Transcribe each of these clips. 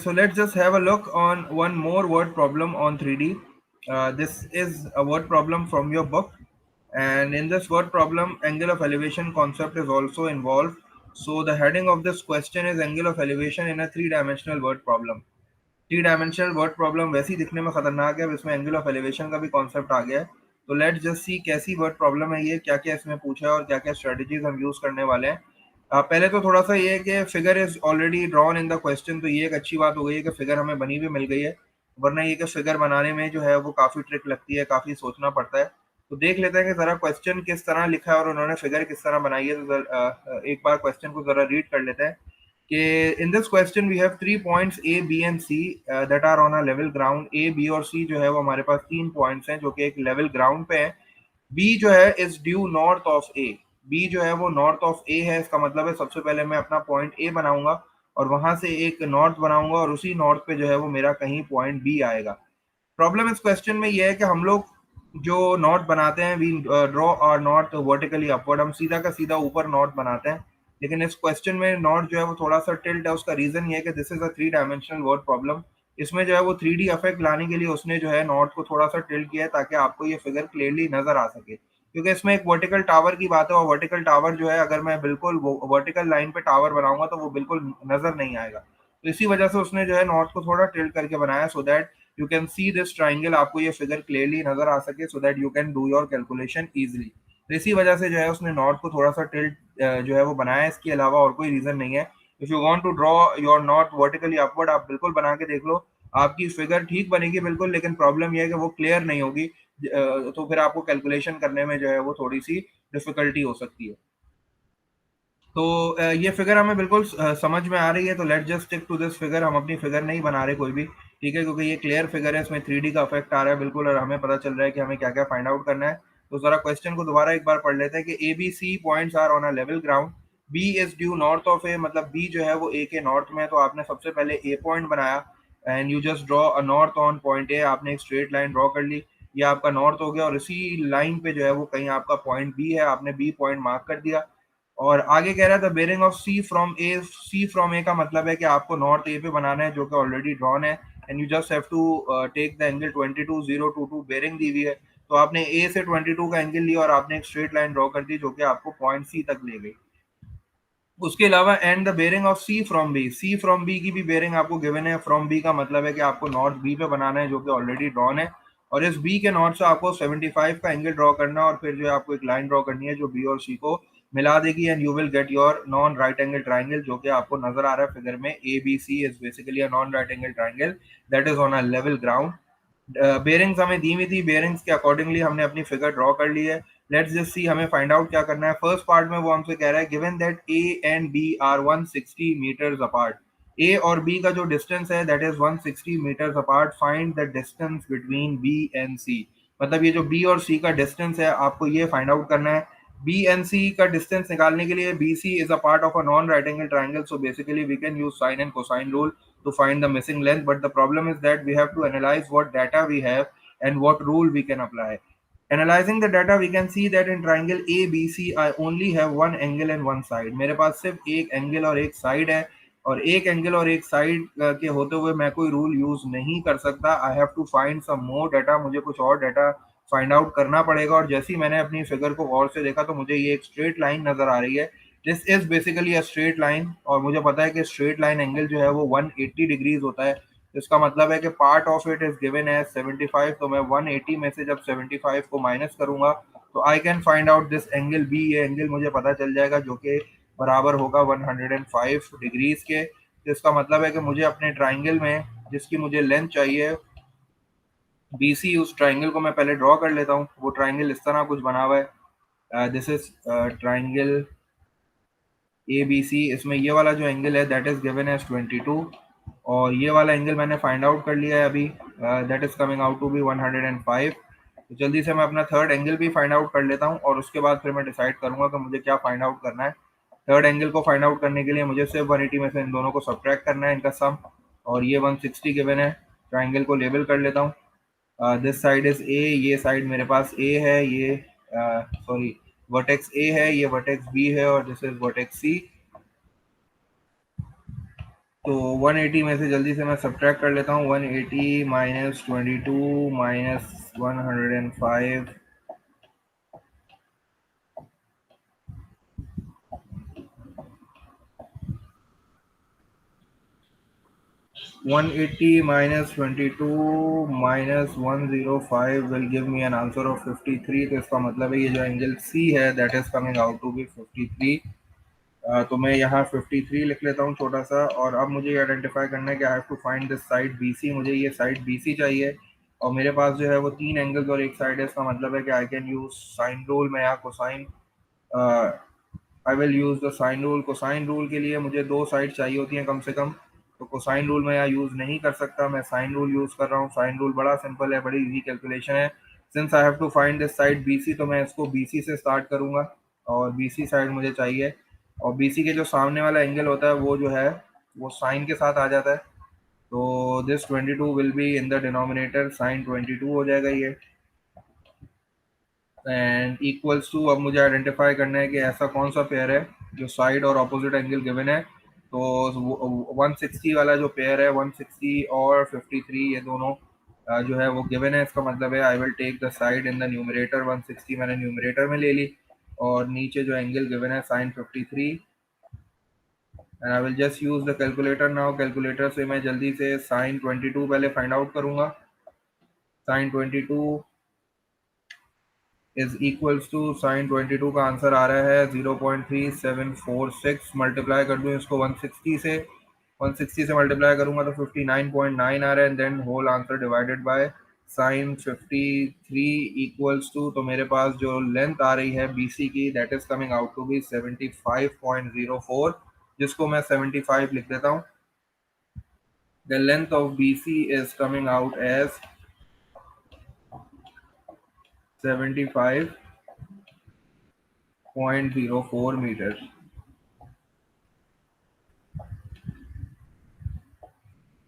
So let's just have a look on one more word problem on 3D. This is a word problem from your book, and in this word problem, angle of elevation concept is also involved. So the heading of this question is angle of elevation in a three-dimensional word problem. Three dimensional word problem वैसे ही दिखने में खतरनाक है, अब इसमें angle of elevation का भी concept आ गया है। तो लेट्स जस्ट सी कैसी वर्ड प्रॉब्लम है ये, क्या क्या इसमें पूछा है और क्या क्या स्ट्रेटजीज हम यूज करने वाले हैं। पहले तो थोड़ा सा ये है कि figure is already drawn in the question, तो ये एक अच्छी बात हो गई है कि फिगर हमें बनी हुई मिल गई है। वरना ये कि फिगर बनाने में जो है वो काफी ट्रिक लगती है, काफी सोचना पड़ता है। तो देख लेते हैं कि जरा क्वेश्चन किस तरह लिखा है और उन्होंने फिगर किस तरह बनाई है। तो एक बार क्वेश्चन को जरा रीड कर लेते हैं कि in this question we have 3 points A B and C that are on a level ground. A B और सी जो है वो हमारे पास 3 पॉइंट्स हैं जो कि एक लेवल ग्राउंड पे है। बी जो है is due north of A. B जो है वो नॉर्थ ऑफ ए है, इसका मतलब है सबसे पहले मैं अपना पॉइंट ए बनाऊंगा और वहां से एक नॉर्थ बनाऊंगा और उसी नॉर्थ पे जो है वो मेरा कहीं पॉइंट बी आएगा। प्रॉब्लम इस क्वेश्चन में ये है कि हम लोग जो नॉर्थ बनाते हैं, we draw our north vertically upward, हम सीधा का सीधा ऊपर नॉर्थ बनाते हैं। लेकिन इस क्वेश्चन में नॉर्थ जो है वो थोड़ा सा टिल्ट है। उसका रीजन ये है कि this is a three dimensional word problem. इसमें जो है वो 3D इफेक्ट लाने के लिए उसने जो है नॉर्थ को थोड़ा सा टिल्ट किया है ताकि आपको ये फिगर क्लियरली नजर आ सके, क्योंकि इसमें एक वर्टिकल टावर की बात है और वर्टिकल टावर जो है अगर मैं बिल्कुल वर्टिकल लाइन पे टावर बनाऊंगा तो वो बिल्कुल नजर नहीं आएगा। तो इसी वजह से उसने जो है नॉर्थ को थोड़ा टिल्ट करके बनाया, so that you can see this triangle, आपको ये फिगर क्लियरली नजर आ सके, so that you can do your calculation easily. तो इसी वजह से जो है उसने नॉर्थ को थोड़ा सा टिल्ट जो है वो बनाया है, इसके अलावा और कोई रीजन नहीं है। If you want to draw your north vertically upward, आप बिल्कुल बना के देख लो, आपकी फिगर ठीक बनेगी बिल्कुल, लेकिन प्रॉब्लम यह है कि वो क्लियर नहीं होगी। तो फिर आपको कैलकुलेशन करने में जो है वो थोड़ी सी डिफिकल्टी हो सकती है। तो ये फिगर हमें बिल्कुल समझ में आ रही है, तो let just stick to this figure. हम अपनी फिगर नहीं बना रहे कोई भी, ठीक है, क्योंकि ये क्लियर फिगर है, इसमें 3D का इफेक्ट आ रहा है बिल्कुल और हमें पता चल रहा है कि हमें क्या क्या फाइंड आउट करना है। तो जरा क्वेश्चन को दोबारा एक बार पढ़ लेते हैं कि A B C points are on a level ground. B is due north of A, मतलब बी जो है वो ए के नॉर्थ में है, तो आपने सबसे पहले ए पॉइंट बनाया and you just draw a north on point A. आपने एक स्ट्रेट लाइन ड्रॉ कर ली, ये आपका नॉर्थ हो गया और इसी लाइन पे जो है वो कहीं आपका पॉइंट बी है, आपने बी पॉइंट मार्क कर दिया। और आगे कह रहा है the bearing of C from A. C from A का मतलब है कि आपको नॉर्थ ए पे बनाना है जो कि ऑलरेडी ड्रॉन है, and you just have to take the angle 22,022 bearing दी हुई है। तो आपने ए से 22 का एंगल लिया और आपने एक स्ट्रेट लाइन ड्रॉ कर दी जो कि आपको पॉइंट सी तक ले गई। उसके अलावा and the bearing of C from B. C from B की भी बेरिंग आपको गिवन है। फ्रॉम बी का मतलब है कि आपको नॉर्थ बी पे बनाना है जो कि ऑलरेडी ड्रॉन है, और इस बी के नॉर्थ से आपको 75 का एंगल ड्रॉ करना है और फिर जो है आपको एक लाइन ड्रॉ करनी है जो बी और सी को मिला देगी, and you will get your non right angle triangle जो कि आपको नजर आ रहा है फिगर में। A B C is basically a non right angle triangle that is on a level ground. Bearings हमें दी हुई थी, बेरिंग्स के अकॉर्डिंगली हमने अपनी फिगर ड्रॉ कर ली है। लेट्स जस्ट सी हमें फाइंड आउट क्या करना है। फर्स्ट पार्ट में वो हमसे कह रहा है given that A and B are 160 metres apart. A और बी का जो डिस्टेंस है that is 160 metres apart. Find the distance between B and C. मतलब ये जो बी और सी का डिस्टेंस है आपको ये फाइंड आउट करना है। बी एंड सी का डिस्टेंस निकालने के लिए B C is a part of a non right angle triangle, so basically we can use sine and cosine rule to find the missing length, but the problem is that we have to analyze what data we have and what rule we can apply. Analyzing the data, we can see that in triangle ABC I only have one angle and one side. मेरे पास सिर्फ एक angle और एक side है, और एक angle और एक साइड के होते हुए मैं कोई रूल यूज नहीं कर सकता। I have to find some more data, मुझे कुछ और डाटा फाइंड आउट करना पड़ेगा। और जैसे ही मैंने अपनी फिगर को गौर से देखा तो मुझे ये एक स्ट्रेट लाइन नजर आ रही है। This is basically a straight line, और मुझे पता है कि स्ट्रेट लाइन एंगल जो है वो 180 डिग्रीज होता है। इसका मतलब है कि part of it is given है 75, तो मैं 180 में से जब 75 को माइनस करूंगा तो I can find out this angle B. ये एंगल मुझे पता चल जाएगा जो कि बराबर होगा 105 डिग्रीज के। तो इसका मतलब है कि मुझे अपने ट्राइंगल में जिसकी मुझे लेंथ चाहिए बी सी, उस ट्राइंगल को मैं पहले ड्रॉ कर लेता हूँ। वो ट्राइंगल इस तरह कुछ बना हुआ है। This is triangle A B C. इसमें ये वाला जो एंगल है दैट इज गिवन एज 22, और ये वाला एंगल मैंने फाइंड आउट कर लिया है अभी, that is coming out to be 105। तो जल्दी से मैं अपना थर्ड एंगल भी फाइंड आउट कर लेता हूँ और उसके बाद फिर मैं डिसाइड करूंगा कि मुझे क्या फाइंड आउट करना है। थर्ड एंगल को फाइंड आउट करने के लिए मुझे सिर्फ 180 में से इन दोनों को सब्ट्रैक्ट करना है, इनका सम, और ये 160 गिवन है। ट्राइंगल को लेबल कर लेता हूँ। दिस साइड इज ए, ये साइड मेरे पास ए है, ये सॉरी वर्टेक्स ए है, ये वर्टेक्स बी है, और दिस इज वर्टेक्स सी। तो 180 में से जल्दी से मैं सब्ट्रैक्ट कर लेता हूँ। 180 minus 22 minus 105, 180 minus 22 minus 105 will give me an answer of 53। तो इसका मतलब है ये जो एंगल C है that is coming out to be 53। तो मैं यहाँ 53 लिख लेता हूँ छोटा सा। और अब मुझे आइडेंटिफाई करना है कि I have to find this side BC। मुझे ये साइड BC चाहिए और मेरे पास जो है वो तीन एंगल्स और एक साइड है। इसका मतलब है कि I can use sine rule. मैं यहाँ cosine, I will use the sine rule. Cosine rule के लिए मुझे दो साइड चाहिए होती हैं कम से कम, तो कोसाइन रूल मैं यहाँ यूज नहीं कर सकता, मैं साइन रूल यूज कर रहा हूँ। साइन रूल बड़ा सिंपल है, बड़ी इजी कैलकुलेशन है। Since I have to find this side BC, तो मैं इसको BC से स्टार्ट करूंगा और BC साइड मुझे चाहिए। और BC के जो सामने वाला एंगल होता है वो जो है वो साइन के साथ आ जाता है। तो this 22 will be in the denominator, sine 22 हो जाएगा ये। एंड इक्वल्स टू, अब मुझे आइडेंटिफाई करना है कि ऐसा कौन सा पेयर है जो साइड और ऑपोजिट एंगल गिवन है। तो 160 वाला जो पेयर है, 160 और 53 ये दोनों जो है वो गिवन है। इसका मतलब है I will take the side in the numerator. 160 मैंने न्यूमरेटर में ले ली और नीचे जो एंगल गिवन है sine 53, and I will just use the calculator now. Calculator से मैं जल्दी से साइन 22 पहले फाइंड आउट करूंगा। Sine 22 is equals to, sine 22 का आंसर आ रहा है 0.3746। मल्टीप्लाई कर दूं इसको 160 से, 160 से मल्टीप्लाई करूंगा तो 59.9 आ रहा है। Then whole answer divided by sine 53 equals to, तो मेरे पास जो लेंथ आ रही है BC की that is coming out to be 75.04, जिसको मैं 75 लिख देता हूँ। The length of BC is coming out as 75.04 metre.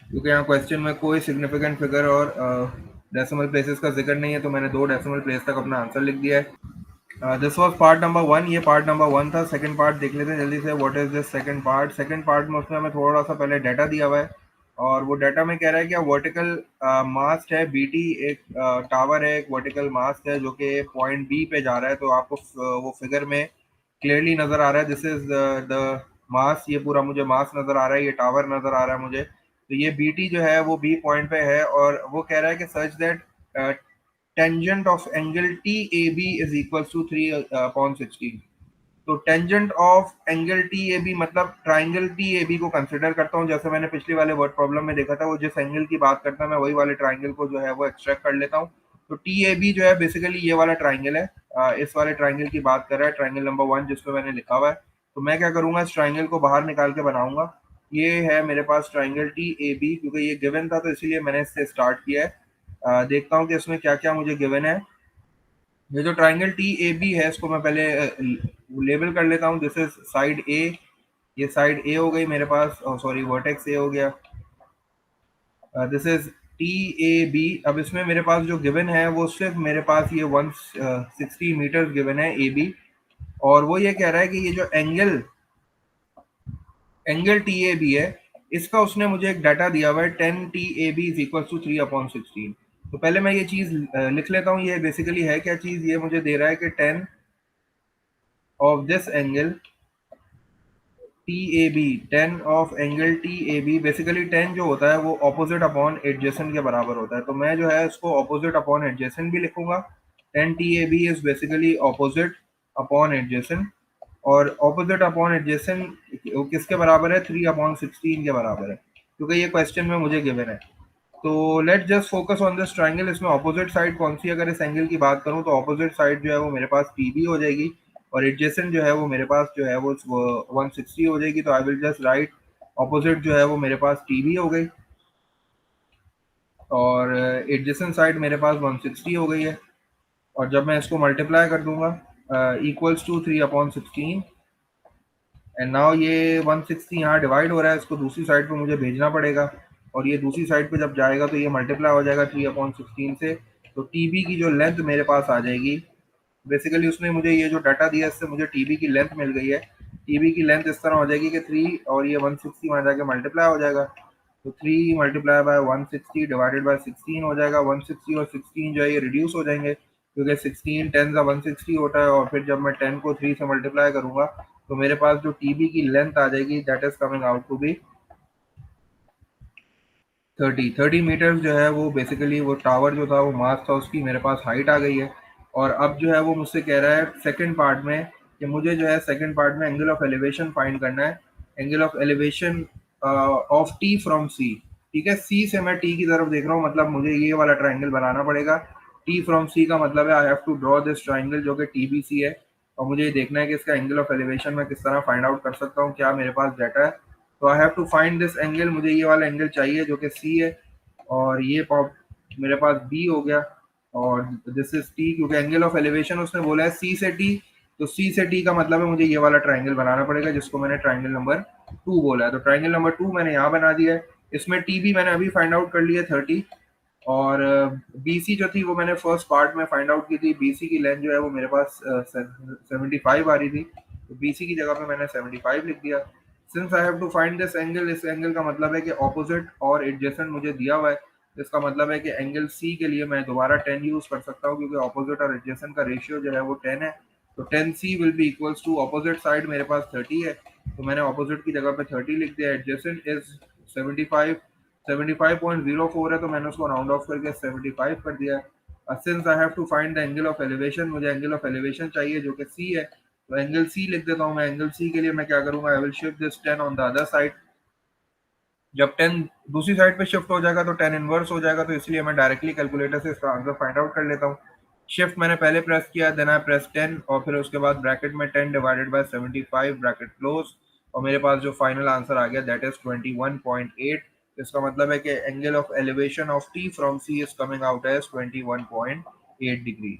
क्योंकि यहाँ क्वेश्चन में कोई सिग्निफिकेंट फिगर और डेसिमल प्लेसेस का जिक्र नहीं है, तो मैंने दो डेसिमल प्लेस तक अपना आंसर लिख दिया है। दिस वाज पार्ट नंबर 1, ये पार्ट नंबर 1 था। सेकंड पार्ट देख लेते हैं जल्दी से। What is this second part? Second part में उसमें हमें थोड़ा सा पहले डाटा दिया हुआ है और वो डाटा में कह रहा है कि वर्टिकल मास्ट है BT, एक टावर है, एक वर्टिकल मास्ट है जो कि पॉइंट B पे जा रहा है। तो आपको वो फिगर में क्लियरली नजर आ रहा है, दिस इज द मास। ये पूरा मुझे मास नजर आ रहा है, ये टावर नजर आ रहा है मुझे। तो ये BT जो है वो B पॉइंट पे है और वो कह रहा है कि such that tangent of angle TAB is equal to 3/16। तो टेंजेंट ऑफ एंगल TAB मतलब ट्राइंगल TAB को कंसिडर करता हूँ। जैसे मैंने पिछले वाले वर्ड प्रॉब्लम में देखा था, वो जिस एंगल की बात करता है मैं वही वाले ट्राइंगल को जो है वो एक्सट्रैक्ट कर लेता हूँ। तो TAB जो है बेसिकली ये वाला ट्राइंगल है। इस वाले ट्राइंगल की बात कर रहा है, ट्राइंगल नंबर 1 जिसपे मैंने लिखा हुआ है। तो मैं क्या करूंगा, इस ट्राइंगल को बाहर निकाल के बनाऊंगा। ये है मेरे पास ट्राइंगल TAB, क्योंकि ये गिवन था तो इसीलिए मैंने इससे स्टार्ट किया है। देखता हूँ कि इसमें क्या क्या मुझे गिवन है। ये जो ट्राइंगल TAB है इसको मैं पहले लेबल कर लेता हूँ। दिस इज साइड A, ये साइड A हो गई मेरे पास, सॉरी वर्टेक्स A हो गया। This is TAB। अब इसमें मेरे पास जो गिवन है वो सिर्फ मेरे पास ये 160 मीटर गिवन है AB। और वो ये कह रहा है कि ये जो एंगल एंगल TAB है इसका उसने मुझे एक डाटा दिया हुआ है 10 TAB इज इक्वल टू 3/16। तो पहले मैं ये चीज लिख लेता हूँ। ये बेसिकली है क्या चीज, ये मुझे दे रहा है कि 10 of this angle TAB, 10 of angle TAB, basically 10 जो होता है वो ऑपोजिट अपॉन एडजेसेंट के बराबर होता है। तो मैं जो है इसको ऑपोजिट अपॉन एडजेसेंट भी लिखूंगा। 10 TAB is basically opposite upon adjacent, और ऑपोजिट अपॉन एडजेसेंट किसके बराबर है, 3/16 के बराबर है, क्योंकि ये क्वेश्चन में मुझे गिवन है। तो let just focus on this triangle. इसमें ऑपोजिट साइड कौन सी, अगर इस एंगल की बात करूं तो ऑपोजिट साइड जो है वो मेरे पास TB हो जाएगी और एडजेसेंट जो है वो मेरे पास जो है वो 160 हो जाएगी। तो आई विल जस्ट राइट ऑपोजिट जो है वो मेरे पास TB हो गई और एडजेसेंट साइड मेरे पास 160 हो गई है। और जब मैं इसको मल्टीप्लाई कर दूंगा इक्वल्स टू 3/16, एंड नाउ ये 160 यहाँ डिवाइड हो रहा है, इसको दूसरी साइड पे मुझे भेजना पड़ेगा और ये दूसरी साइड पे जब जाएगा तो ये मल्टीप्लाई हो जाएगा 3/16 से। तो TB की जो लेंथ मेरे पास आ जाएगी, बेसिकली उसने मुझे ये जो डाटा दिया इससे मुझे TB की लेंथ मिल गई है टीबी की लेंथ इस तरह हो जाएगी कि 3 और ये 160 वहाँ जाके मल्टीप्लाई हो जाएगा, तो 3 मल्टीप्लाई बाय 160 डिवाइडेड बाय 16 हो जाएगा। 160 और 16 जो है ये रिड्यूस हो जाएंगे, क्योंकि 16 10 का 160 होता है, और फिर जब मैं 10 को 3 से मल्टीप्लाई करूंगा तो मेरे पास जो टीबी की लेंथ आ जाएगी that is coming out to be 30 metres जो है वो बेसिकली वो टावर जो था वो मास था उसकी मेरे पास हाइट आ गई है। और अब जो है वो मुझसे कह रहा है सेकंड पार्ट में कि मुझे जो है सेकंड पार्ट में एंगल ऑफ एलिवेशन फाइंड करना है, angle of elevation of T from C. ठीक है, सी से मैं टी की तरफ देख रहा हूँ, मतलब मुझे ये वाला ट्राइंगल बनाना पड़ेगा। टी फ्रॉम सी का मतलब है I have to draw this triangle जो कि टी बी सी है, और मुझे ये देखना है कि इसका एंगल ऑफ एलिवेशन मैं किस तरह फाइंड आउट कर सकता हूँ, क्या मेरे पास डाटा है। तो I have to find this angle, मुझे ये वाला एंगल चाहिए जो कि सी है, और ये मेरे पास बी हो गया, और दिस इज टी, क्योंकि एंगल ऑफ एलिवेशन उसने बोला है सी से टी, तो सी से टी का मतलब है मुझे ये वाला ट्राइंगल बनाना पड़ेगा जिसको मैंने ट्राइंगल नंबर 2 बोला है। तो ट्राइंगल नंबर 2 मैंने यहाँ बना दिया है। इसमें टी भी मैंने अभी फाइंड आउट कर लिया 30, और बीसी जो थी वो मैंने फर्स्ट पार्ट में फाइंड आउट की थी। बीसी की लेंथ जो है वो मेरे पास 75 आ रही थी, तो बीसी की जगह पे मैंने 75 लिख दिया। Since I have to find this angle, इस एंगल का मतलब है कि ऑपोजिट और एडजेसेंट मुझे दिया हुआ है, इसका मतलब है कि एंगल सी के लिए मैं दोबारा 10 यूज कर सकता हूँ, क्योंकि ऑपोजिट और एडजेसेंट का रेशियो जो है वो 10 है। तो 10C will be equals to opposite side मेरे पास 30 है, तो मैंने ऑपोजिट की जगह पे 30 लिख दिया। एडजेसेंट इज 75, 75.04 है, तो मैंने उसको राउंड ऑफ करके 75 कर दिया है। Since I have to find the angle of elevation, मुझे एंगल ऑफ एलिवेशन चाहिए जो कि सी है, तो एंगल सी लिख देता हूँ मैं। एंगल सी के लिए मैं क्या करूंगा, I will shift this 10 on the other side. जब 10 दूसरी साइड पे शिफ्ट हो जाएगा तो 10 इनवर्स हो जाएगा, तो इसलिए मैं डायरेक्टली कैलकुलेटर से इसका आंसर फाइंड आउट कर लेता हूँ। शिफ्ट मैंने पहले प्रेस किया, देन आई प्रेस 10, और फिर उसके बाद ब्रैकेट में 10 डिवाइडेड बाय 75 ब्रैकेट क्लोज, और मेरे पास जो फाइनल आंसर आ गया दैट इज 21.8। इसका मतलब है कि angle of elevation of T from C is coming out as 21.8 degree.